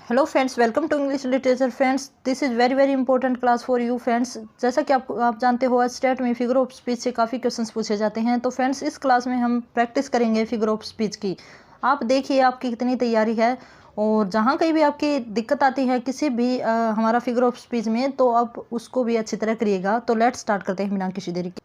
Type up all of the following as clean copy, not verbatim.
Hello friends, welcome to English literature friends. This is very important class for you friends. जैसा कि आप जानते हो, आज स्टेट में फिगर ऑफ स्पीच से काफ़ी क्वेश्चंस पूछे जाते हैं। तो फ्रेंड्स, इस क्लास में हम प्रैक्टिस करेंगे फिगर ऑफ स्पीच की। आप देखिए आपकी कितनी तैयारी है, और जहाँ कहीं भी आपकी दिक्कत आती है किसी भी हमारा फिगर ऑफ स्पीच में, तो आप उसको भी अच्छी तरह करिएगा। तो लेट स्टार्ट करते हैं बिना किसी देरी के।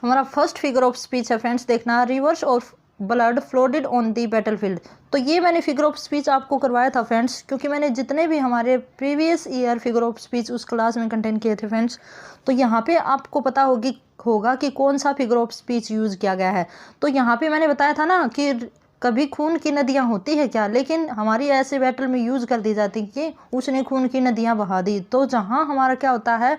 हमारा फर्स्ट फिगर ऑफ स्पीच है फ्रेंड्स, देखना, rivers of blood flooded on the battlefield. तो ये मैंने फिगर ऑफ स्पीच आपको करवाया था फ्रेंड्स, क्योंकि मैंने जितने भी हमारे previous year figure of speech उस क्लास में कंटेंट किए थे फ्रेंड्स। तो यहाँ पे आपको पता होगा कि कौन सा फिगर ऑफ स्पीच यूज़ किया गया है। तो यहाँ पे मैंने बताया था ना कि कभी खून की नदियाँ होती है क्या, लेकिन हमारी ऐसे बैटल में यूज़ कर दी जाती कि उसने खून की नदियाँ बहा दी। तो जहाँ हमारा क्या होता है,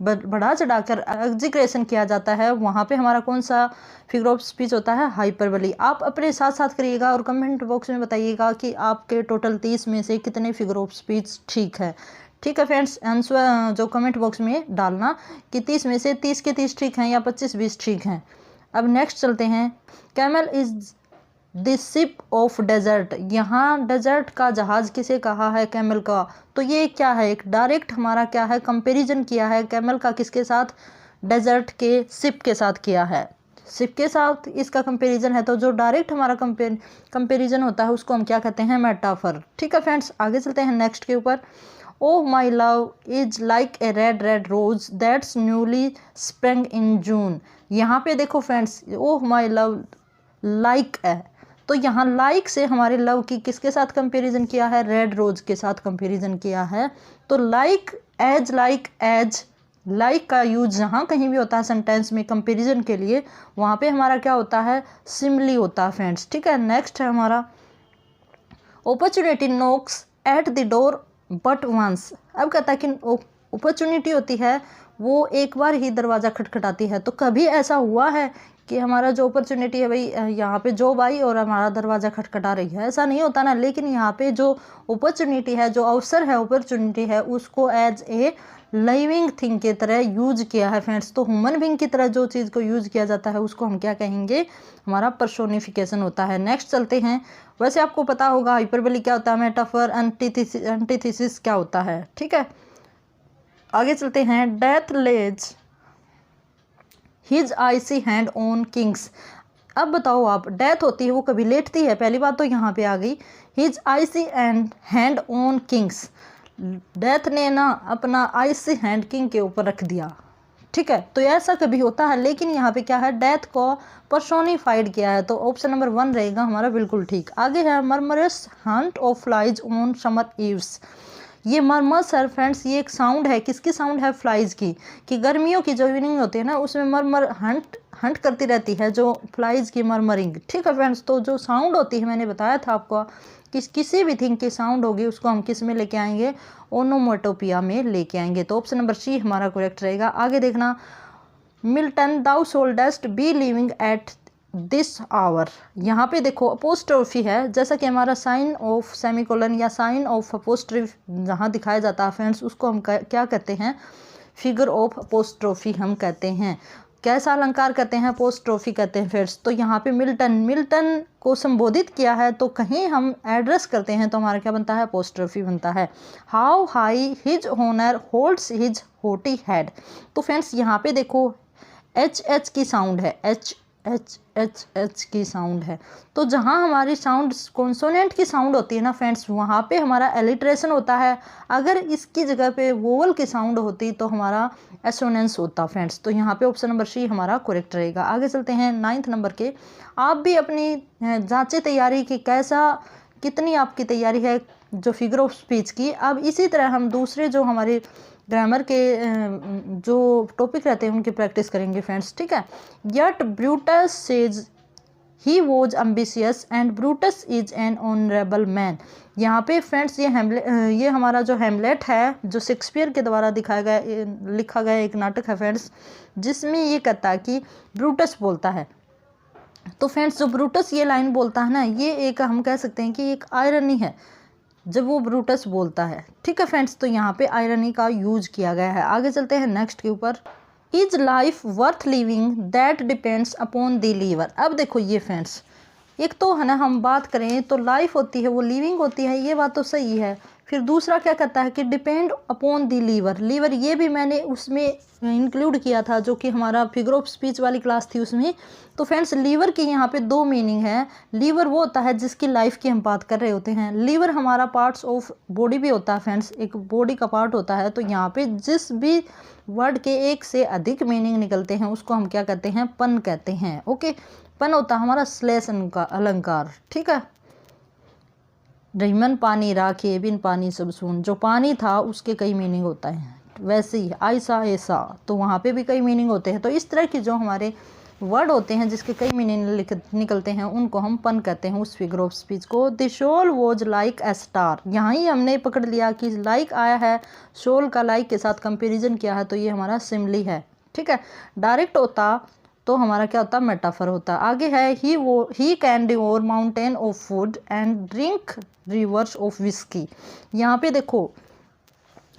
बढ़ा चढ़ाकर एग्जीक्रेशन किया जाता है, वहाँ पे हमारा कौन सा फिगर ऑफ स्पीच होता है, हाइपरबली। आप अपने साथ साथ करिएगा और कमेंट बॉक्स में बताइएगा कि आपके टोटल 30 में से कितने फिगर ऑफ स्पीच ठीक है। ठीक है फ्रेंड्स, आंसर जो कमेंट बॉक्स में डालना कि 30 में से 30 के 30 ठीक हैं या 25-20 ठीक हैं। अब नेक्स्ट चलते हैं। Camel is the ship of desert. यहाँ डेजर्ट का जहाज किसे कहा है, कैमल का। तो ये क्या है, एक डायरेक्ट हमारा क्या है, कंपैरिजन किया है कैमल का किसके साथ, डेजर्ट के शिप के साथ किया है। शिप के साथ इसका कंपैरिजन है, तो जो डायरेक्ट हमारा कंपैरिजन होता है उसको हम क्या कहते हैं, मेटाफर। ठीक है फ्रेंड्स, आगे चलते हैं नेक्स्ट के ऊपर। Oh my love is like a red red rose that's newly spring in June. यहाँ पे देखो friends, oh my love like है, तो यहाँ लाइक से हमारे लव की किसके साथ कंपैरिजन किया है, रेड रोज के साथ कंपैरिजन किया है। तो लाइक एज लाइक का यूज जहाँ कहीं भी होता है सेंटेंस में कंपैरिजन के लिए, वहाँ पे हमारा क्या होता है, सिमिली होता है फ्रेंड्स। ठीक है, नेक्स्ट है हमारा opportunity knocks at the door but once. अब कहता है कि अपॉर्चुनिटी होती है वो एक बार ही दरवाज़ा खटखटाती है। तो कभी ऐसा हुआ है कि हमारा जो अपॉर्चुनिटी है भाई, यहाँ पे जॉब आई और हमारा दरवाज़ा खटखटा रही है, ऐसा नहीं होता ना। लेकिन यहाँ पे जो अपॉर्चुनिटी है, जो अवसर है, अपॉर्चुनिटी है, उसको एज ए लिविंग थिंग की तरह यूज किया है फ्रेंड्स। तो ह्यूमन बीइंग की तरह जो चीज़ को यूज किया जाता है उसको हम क्या कहेंगे, हमारा पर्सोनिफिकेशन होता है। नेक्स्ट चलते हैं। वैसे आपको पता होगा हाइपरबोली क्या होता है, मेटाफर, एंटीथेसिस क्या होता है। ठीक है, आगे चलते हैं। Death lays his icy hand on kings. अब बताओ आप, डेथ होती है वो कभी लेटती है, पहली बात तो यहाँ पे आ गई। His icy and hand on kings, death ने ना अपना आइसी हैंड किंग के ऊपर रख दिया। ठीक है, तो ऐसा कभी होता है, लेकिन यहाँ पे क्या है, डेथ को पर्सोनिफाइड किया है। तो ऑप्शन नंबर 1 रहेगा हमारा बिल्कुल ठीक। आगे है murmurous haunt of flies on summer eves. ये मरमर्स है फ्रेंड्स, ये एक साउंड है, किसकी साउंड है, फ्लाइज की। कि गर्मियों की जो इवनिंग होती है ना, उसमें मरमर हंट करती रहती है जो फ्लाइज की मरमरिंग। ठीक है फ्रेंड्स, तो जो साउंड होती है, मैंने बताया था आपको कि किसी भी थिंग की साउंड होगी उसको हम किस में लेके आएंगे, ओनोमोटोपिया में लेके आएंगे। तो ऑप्शन नंबर सी हमारा करेक्ट रहेगा। आगे देखना। Milton thou shouldst be living at this hour. यहाँ पे देखो अपोस्ट्रोफी है, जैसा कि हमारा साइन ऑफ सेमीकोलन या साइन ऑफ अपोस्ट्रोफी जहाँ दिखाया जाता है फ्रेंड्स, उसको हम क्या कहते हैं, फिगर ऑफ अपोस्ट्रोफी हम कहते हैं। कैसा अलंकार कहते हैं, अपोस्ट्रोफी कहते हैं फ्रेंड्स। तो यहाँ पे मिल्टन को संबोधित किया है, तो कहीं हम एड्रेस करते हैं तो हमारा क्या बनता है, अपोस्ट्रोफी बनता है। How high his honour holds his haughty head. तो फ्रेंड्स यहाँ पे देखो एच की साउंड है, एच की साउंड है। तो जहाँ हमारी साउंड कॉन्सोनेंट की साउंड होती है ना फ्रेंड्स, वहाँ पे हमारा एलिट्रेशन होता है। अगर इसकी जगह पे वोवल की साउंड होती तो हमारा एसोनेंस होता फ्रेंड्स। तो यहाँ पे ऑप्शन नंबर सी हमारा करेक्ट रहेगा। आगे चलते हैं 9th नंबर के। आप भी अपनी जांचे तैयारी की, कितनी आपकी तैयारी है जो फिगर ऑफ स्पीच की। अब इसी तरह हम दूसरे जो हमारे ग्रामर के जो टॉपिक रहते हैं उनकी प्रैक्टिस करेंगे फ्रेंड्स। ठीक है। Yet Brutus says he was ambitious and Brutus is an honourable man. यहाँ पे फ्रेंड्स ये हमारा जो हेमलेट है, जो शेक्सपियर के द्वारा लिखा गया एक नाटक है फ्रेंड्स, जिसमें ये कहता है कि ब्रूटस बोलता है। तो फ्रेंड्स जो ब्रूटस ये लाइन बोलता है ना, ये एक हम कह सकते हैं कि एक आयरनी है जब वो ब्रूटस बोलता है। ठीक है फ्रेंड्स, तो यहाँ पे आयरनी का यूज किया गया है। आगे चलते हैं नेक्स्ट के ऊपर। Is life worth living that depends upon the liver. अब देखो ये फ्रेंड्स, एक तो है ना, हम बात करें तो लाइफ होती है वो लिविंग होती है, ये बात तो सही है, फिर दूसरा क्या करता है कि depend upon the liver. Liver ये भी मैंने उसमें इंक्लूड किया था, जो कि हमारा फिगर ऑफ स्पीच वाली क्लास थी उसमें। तो फ्रेंड्स लीवर की यहाँ पे दो मीनिंग है। लीवर वो होता है जिसकी लाइफ की हम बात कर रहे होते हैं। लीवर हमारा पार्ट्स ऑफ बॉडी भी होता है फ्रेंड्स, एक बॉडी का पार्ट होता है। तो यहाँ पे जिस भी वर्ड के एक से अधिक मीनिंग निकलते हैं उसको हम क्या कहते हैं, पन कहते हैं। ओके, पन होता है हमारा श्लेषण का अलंकार। ठीक है, रहीमन पानी राखे बिन पानी सब सून, जो पानी था उसके कई मीनिंग होता है। वैसे ही ऐसा ऐसा, तो वहाँ पे भी कई मीनिंग होते हैं। तो इस तरह की जो हमारे वर्ड होते हैं जिसके कई मीनिंग निकलते हैं उनको हम पन कहते हैं उस फिगर ऑफ स्पीच को। The soul was like a star, यहाँ ही हमने पकड़ लिया कि लाइक आया है, शोल का लाइक के साथ कंपेरिजन किया है, तो ये हमारा सिमिली है। ठीक है, डायरेक्ट होता तो हमारा क्या होता, मेटाफर होता। आगे है he can devour mountain of food and drink reverse of whisky. यहाँ पे देखो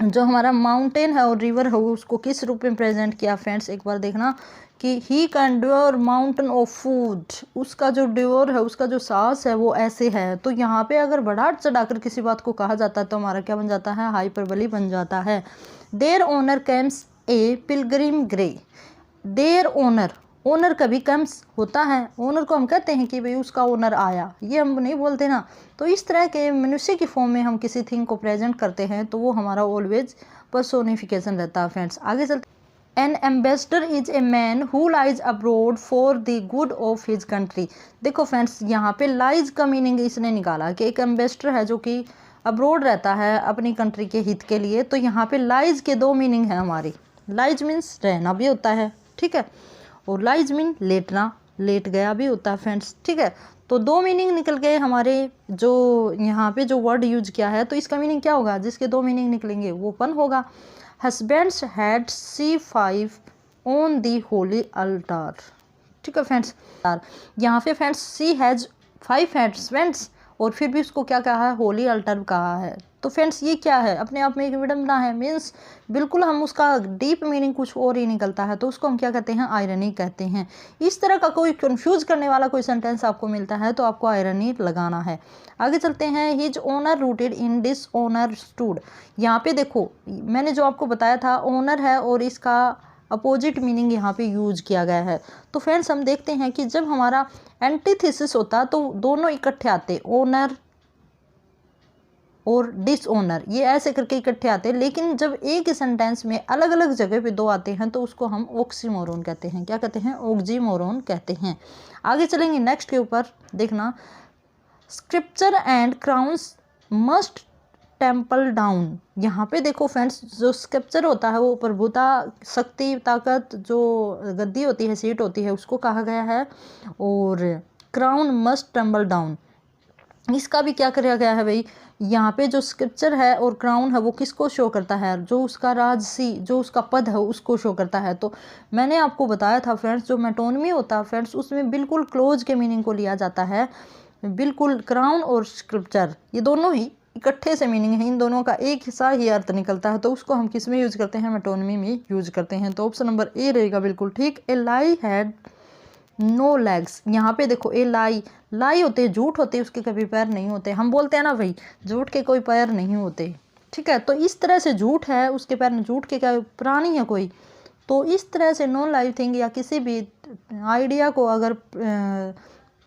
जो हमारा माउंटेन है और रिवर है उसको किस रूप में प्रेजेंट किया फ्रेंड्स, एक बार देखना कि he can devour mountain of food, उसका जो डिवोर है, उसका जो सांस है वो ऐसे है। तो यहाँ पे अगर बढ़ाट चढ़ाकर किसी बात को कहा जाता है तो हमारा क्या बन जाता है, हाइपरबली बन जाता है। There honour comes a pilgrim grey, there honour, honour कभी कम्स होता है, ओनर को हम कहते हैं कि भाई उसका ओनर आया, ये हम नहीं बोलते ना। तो इस तरह के मनुष्य की फॉर्म में हम किसी थिंग को प्रेजेंट करते हैं तो वो हमारा ऑलवेज पर्सोनिफिकेशन रहता है फ्रेंड्स। आगे चलते, N ambassador is a man who lies abroad for the good of his country. देखो फ्रेंड्स यहाँ पे लाइज का मीनिंग इसने निकाला कि एक एम्बेसडर है जो कि अब्रोड रहता है अपनी कंट्री के हित के लिए। तो यहाँ पे लाइज के दो मीनिंग है हमारी। लाइज मीन्स रहना भी होता है, ठीक है, और लाइज मीन लेटना, लेट गया भी होता है फ्रेंड्स। ठीक है, तो दो मीनिंग निकल गए हमारे, जो यहाँ पे जो वर्ड यूज किया है। तो इसका मीनिंग क्या होगा, जिसके दो मीनिंग निकलेंगे वो पन होगा। Husbands had C5 on the holy altar. ठीक है फ्रेंड्स, यहाँ पे फ्रेंड्स सी हैज 5 हस्बैंड्स और फिर भी उसको क्या कहा है, होली अल्टर कहा है। तो फ्रेंड्स ये क्या है, अपने आप में एक विडंबना है, मीन्स बिल्कुल हम उसका डीप मीनिंग कुछ और ही निकलता है। तो उसको हम क्या कहते हैं, आयरनी कहते हैं। इस तरह का कोई कंफ्यूज करने वाला कोई सेंटेंस आपको मिलता है तो आपको आयरनी लगाना है। आगे चलते हैं, his honour rooted in dishonour stood. यहाँ पे देखो मैंने जो आपको बताया था ओनर है और इसका अपोजिट मीनिंग यहाँ पे यूज किया गया है। तो फ्रेंड्स हम देखते हैं कि जब हमारा एंटीथेसिस होता तो दोनों इकट्ठे आते, ओनर और डिसओनर, ये ऐसे करके इकट्ठे आते हैं। लेकिन जब एक ही सेंटेंस में अलग अलग जगह पे दो आते हैं तो उसको हम ऑक्सीमोरोन कहते हैं। क्या कहते हैं, ऑक्सीमोरोन कहते हैं। आगे चलेंगे नेक्स्ट के ऊपर, देखना, scripture and crowns must temple down. यहाँ पे देखो फ्रेंड्स जो स्क्रिप्चर होता है वो प्रभुता, शक्ति, ताकत, जो गद्दी होती है, सीट होती है, उसको कहा गया है। और क्राउन मस्ट टेम्पल डाउन, इसका भी क्या किया गया है भाई, यहाँ पे जो स्क्रिप्चर है और क्राउन है वो किसको शो करता है, जो उसका राजसी, जो उसका पद है उसको शो करता है। तो मैंने आपको बताया था फ्रेंड्स जो मेटोनमी होता है फ्रेंड्स उसमें बिल्कुल क्लोज के मीनिंग को लिया जाता है। बिल्कुल क्राउन और स्क्रिप्चर ये दोनों ही इकट्ठे से मीनिंग है, इन दोनों का एक सा ही अर्थ निकलता है। तो उसको हम किस में यूज करते हैं, मेटोनमी में यूज करते हैं। तो ऑप्शन नंबर ए रहेगा बिल्कुल ठीक। ए लाई हैड नो लेग्स, यहाँ पे देखो ए लाई, लाई होते झूठ होते, उसके कभी पैर नहीं होते। हम बोलते हैं ना भाई झूठ के कोई पैर नहीं होते, ठीक है। तो इस तरह से झूठ है, उसके पैर, झूठ के क्या प्राणी है कोई, तो इस तरह से नॉन लाइव थिंग या किसी भी आइडिया को अगर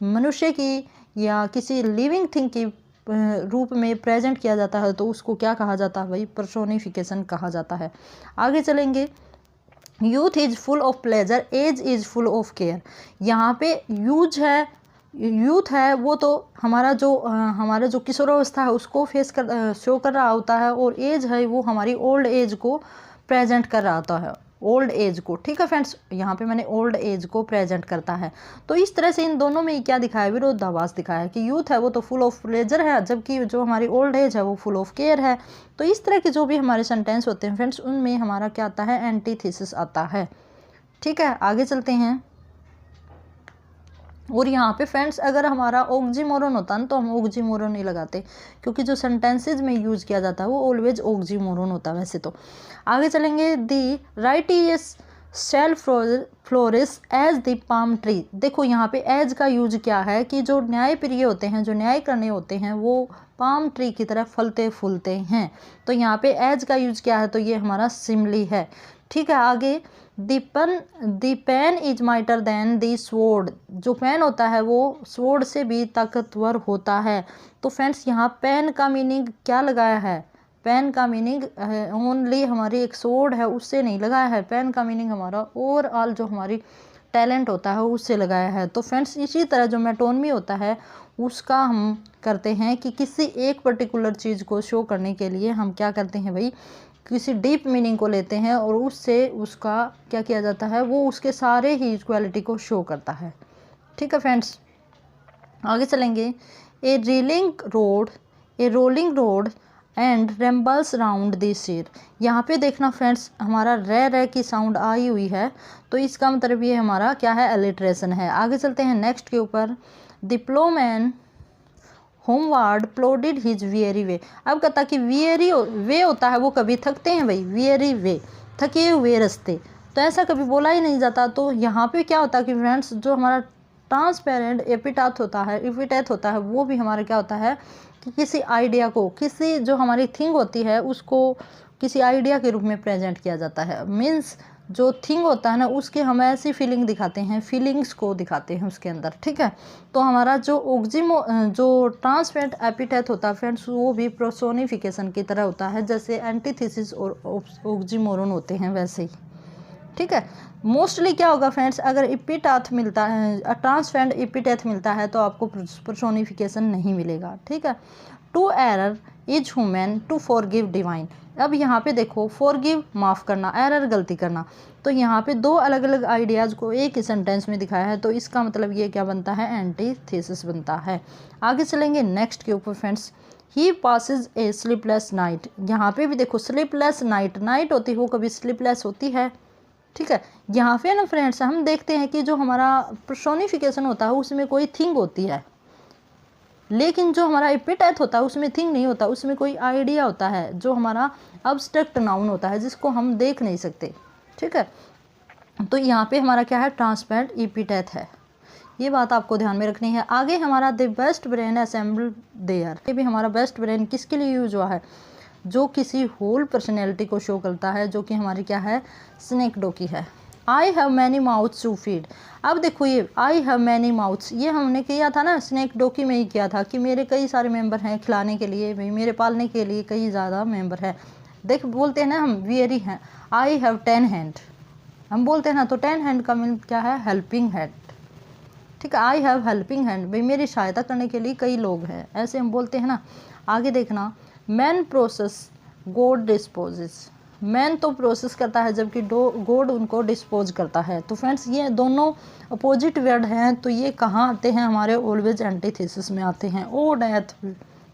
मनुष्य की या किसी लिविंग थिंग की रूप में प्रेजेंट किया जाता है तो उसको क्या कहा जाता है भाई, पर्सोनिफिकेशन कहा जाता है। आगे चलेंगे, youth is full of pleasure, age is full of care. यहाँ पे यूज है, यूथ है वो तो हमारा जो किशोरावस्था है उसको शो कर रहा होता है, और एज है वो हमारी ओल्ड एज को प्रेजेंट कर रहा होता है, ओल्ड एज को, ठीक है फ्रेंड्स। यहाँ पे मैंने ओल्ड एज को प्रेजेंट करता है। तो इस तरह से इन दोनों में क्या दिखाया, विरोधाभास दिखाया है कि यूथ है वो तो फुल ऑफ प्लेजर है, जबकि जो हमारी ओल्ड एज है वो फुल ऑफ केयर है। तो इस तरह के जो भी हमारे सेंटेंस होते हैं फ्रेंड्स उनमें हमारा क्या आता है, एंटीथेसिस आता है, ठीक है। आगे चलते हैं, और यहाँ पे फ्रेंड्स अगर हमारा ऑक्सीमोरोन होता ना तो हम ऑक्सीमोरोन नहीं लगाते, क्योंकि जो सेंटेंसेज में यूज किया जाता है वो ऑलवेज ऑक्सीमोरोन होता है वैसे तो। आगे चलेंगे, the righteous shall flourish as the palm tree. देखो यहाँ पे एज का यूज क्या है कि जो न्यायप्रिय होते हैं, जो न्याय करने होते हैं, वो पाम ट्री की तरह फलते फूलते हैं। तो यहाँ पे एज का यूज क्या है, तो ये हमारा सिमली है। ठीक है, आगे the pen is mightier than the sword. जो पेन होता है वो स्वॉर्ड से भी ताकतवर होता है। तो फ्रेंड्स यहाँ पेन का मीनिंग क्या लगाया है, पेन का मीनिंग ओनली हमारी एक स्वॉर्ड है उससे नहीं लगाया है, पेन का मीनिंग हमारा ओवरऑल जो हमारी टैलेंट होता है उससे लगाया है। तो फ्रेंड्स इसी तरह जो मेटोनमी होता है उसका हम करते हैं कि किसी एक पर्टिकुलर चीज़ को शो करने के लिए हम क्या करते हैं भाई, किसी डीप मीनिंग को लेते हैं और उससे उसका क्या किया जाता है, वो उसके सारे ही इक्वालिटी को शो करता है। ठीक है फ्रेंड्स, आगे चलेंगे। A rolling road and rambles round this shire. यहाँ पे देखना फ्रेंड्स हमारा रे की साउंड आई हुई है, तो इसका मतलब ये हमारा क्या है, एलिट्रेशन है। आगे चलते हैं नेक्स्ट के ऊपर। द प्लोमैन होमवार्ड प्लोडिड हिज वियरी वे। अब कहता कि वियरी वे होता है वो कभी थकते हैं भाई, वियरी वे थके हुए रास्ते, तो ऐसा कभी बोला ही नहीं जाता। तो यहाँ पे क्या होता है कि फ्रेंड्स जो हमारा ट्रांसपेरेंट एपिटाथ होता है, एपिटेथ होता है, वो भी हमारा क्या होता है कि किसी आइडिया को, किसी जो हमारी थिंग होती है उसको किसी आइडिया के रूप में प्रेजेंट किया जाता है। मीन्स जो थिंग होता है ना उसके हम ऐसी फीलिंग दिखाते हैं, फीलिंग्स को दिखाते हैं उसके अंदर। ठीक है, तो हमारा जो जो ट्रांसपेरेंट एपिटेथ होता है फ्रेंड्स वो भी पर्सोनिफिकेशन की तरह होता है, जैसे एंटीथेसिस और ऑक्सीमोरन होते हैं वैसे ही। ठीक है, मोस्टली क्या होगा फ्रेंड्स, अगर एपिटाथ मिलता है, ट्रांसपेरेंट एपिटेथ मिलता है तो आपको पर्सोनिफिकेशन नहीं मिलेगा। ठीक है, to err is human to forgive divine. अब यहाँ पे देखो फॉरगिव माफ़ करना, एरर गलती करना, तो यहाँ पे दो अलग अलग आइडियाज़ को एक ही सेंटेंस में दिखाया है, तो इसका मतलब ये क्या बनता है, एंटीथेसिस बनता है। आगे चलेंगे नेक्स्ट के ऊपर फ्रेंड्स। ही पासिस ए स्लीपलेस नाइट। यहाँ पे भी देखो स्लीपलेस नाइट, नाइट होती है वो कभी स्लीपलेस होती है। ठीक है, यहाँ पे ना फ्रेंड्स हम देखते हैं कि जो हमारा पर्सोनिफिकेशन होता है उसमें कोई थिंग होती है, लेकिन जो हमारा एपिटेथ होता है उसमें थिंग नहीं होता, उसमें कोई आइडिया होता है जो हमारा अब्स्ट्रैक्ट नाउन होता है जिसको हम देख नहीं सकते। ठीक है, तो यहाँ पे हमारा क्या है, ट्रांसपेरेंट एपिटेथ है, ये बात आपको ध्यान में रखनी है। आगे हमारा the best brain assembled there. ये भी हमारा बेस्ट ब्रेन किसके लिए यूज हुआ है, जो किसी होल पर्सनैलिटी को शो करता है, जो कि हमारी क्या है, स्नेकडो है। I have many mouths to feed. अब देखो ये आई हैव मैनी माउथ्स, ये हमने किया था ना स्नेकडोकी में ही किया था कि मेरे कई सारे मेंबर हैं खिलाने के लिए, भाई मेरे पालने के लिए कई ज़्यादा मेंबर हैं। देख बोलते हैं ना हम वियरी हैं, आई हैव 10 हैंड हम बोलते हैं ना, तो 10 हैंड का मीन क्या है, हेल्पिंग हैंड। ठीक है, आई हैव हेल्पिंग हैंड, भाई मेरी सहायता करने के लिए कई लोग हैं, ऐसे हम बोलते हैं ना। आगे देखना, man process God disposes. Man तो प्रोसेस करता है जबकि गॉड उनको डिस्पोज करता है। तो फ्रेंड्स ये दोनों अपोजिट वर्ड हैं, तो ये कहाँ आते हैं, हमारे ऑलवेज एंटीथेसिस में आते हैं। O death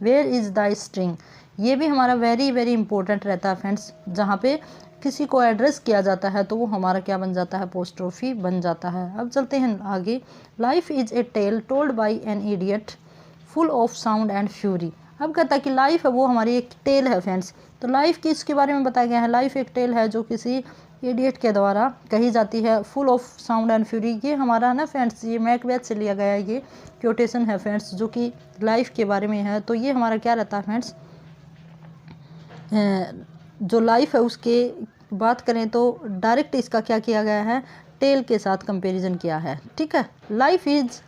where is the string, ये भी हमारा वेरी वेरी इंपॉर्टेंट रहता है फ्रेंड्स। जहाँ पे किसी को एड्रेस किया जाता है तो वो हमारा क्या बन जाता है, अपोस्ट्रोफी बन जाता है। अब चलते हैं आगे। Life is a tale told by an idiot full of sound and fury. अब कहता है कि लाइफ है वो हमारी एक टेल है फ्रेंड्स, तो लाइफ किसके बारे में बताया गया है, लाइफ एक टेल है जो किसी इडियट के द्वारा कही जाती है, full of sound and fury. ये हमारा ना फ्रेंड्स ये मैकबेथ से लिया गया है, ये क्योटेशन है फ्रेंड्स जो कि लाइफ के बारे में है। तो ये हमारा क्या रहता है फ्रेंड्स, जो लाइफ है उसके बात करें तो डायरेक्ट इसका क्या किया गया है, टेल के साथ कंपैरिजन किया है। ठीक है, life is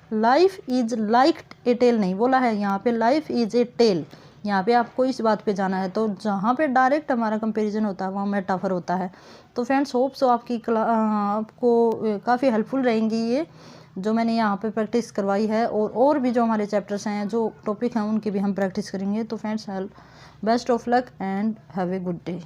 like a tale नहीं बोला है यहाँ पे, लाइफ इज ए टेल। यहाँ पे आपको इस बात पे जाना है, तो जहाँ पे डायरेक्ट हमारा कंपैरिजन होता है वहाँ मेटाफर होता है। तो फ्रेंड्स होप सो आपको काफ़ी हेल्पफुल रहेंगी ये जो मैंने यहाँ पे प्रैक्टिस करवाई है, और भी जो हमारे चैप्टर्स हैं, जो टॉपिक हैं, उनकी भी हम प्रैक्टिस करेंगे। तो friends best of luck and have a good day.